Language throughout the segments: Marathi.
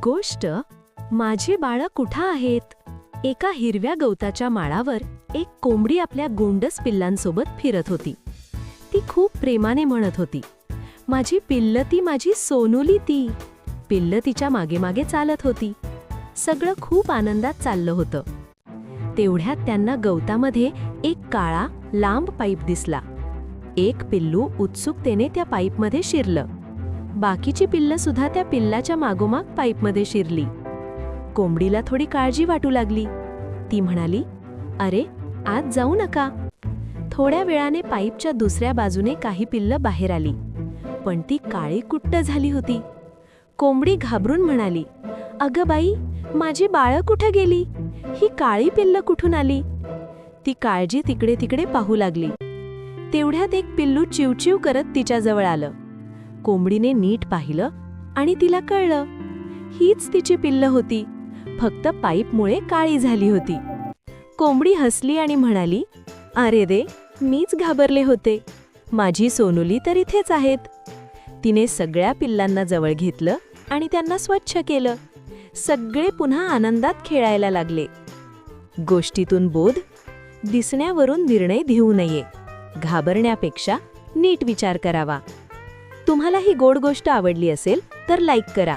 गोष्ट माझी बाळं कुठं आहेत. एका हिरव्या गवताच्या माळावर एक कोंबडी आपल्या गोंडस पिल्लांसोबत फिरत होती. ती खूप प्रेमाने म्हणत होती, माझी पिल्ल ती, माझी सोनुली ती. पिल्ल तिच्या मागे मागे चालत होती. सगळं खूप आनंदात चाललं होतं. तेवढ्यात त्यांना गवतामध्ये एक काळा लांब पाईप दिसला. एक पिल्लू उत्सुकतेने त्या पाईपमध्ये शिरलं. बाकीची पिल्लं सुद्धा त्या पिल्लाच्या मागोमाग पाईपमध्ये शिरली. कोंबडीला थोडी काळजी वाटू लागली. ती म्हणाली, अरे आत जाऊ नका. थोड्या वेळाने पाईपच्या दुसऱ्या बाजूने काही पिल्लं बाहेर आली, पण ती काळी कुट्ट झाली होती. कोंबडी घाबरून म्हणाली, अगं बाई, माझी बाळं कुठं गेली? ही काळी पिल्लं कुठून आली? ती काळजी तिकडे तिकडे पाहू लागली. तेवढ्यात एक पिल्लू चिवचिव करत तिच्याजवळ आलं. कोंबडीने नीट पाहिलं आणि तिला कळलं, हीच तिची पिल्लं होती, फक्त पाईपमुळे काळी झाली होती. कोंबडी हसली आणि म्हणाली, अरे रे, मीच घाबरले होते. माझी सोनुली तर इथेच आहेत. तिने सगळ्या पिल्लांना जवळ घेतलं आणि त्यांना स्वच्छ केलं. सगळे पुन्हा आनंदात खेळायला लागले. गोष्टीतून बोध: दिसण्यावरून निर्णय घेऊ नये. घाबरण्यापेक्षा नीट विचार करावा. तुम्हाला ही गोड गोष्ट आवडली असेल तर लाईक करा.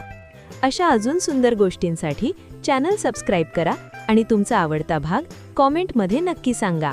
अशा अजून सुंदर गोष्टींसाठी चॅनल सबस्क्राईब करा आणि तुमचा आवडता भाग कॉमेंटमध्ये नक्की सांगा.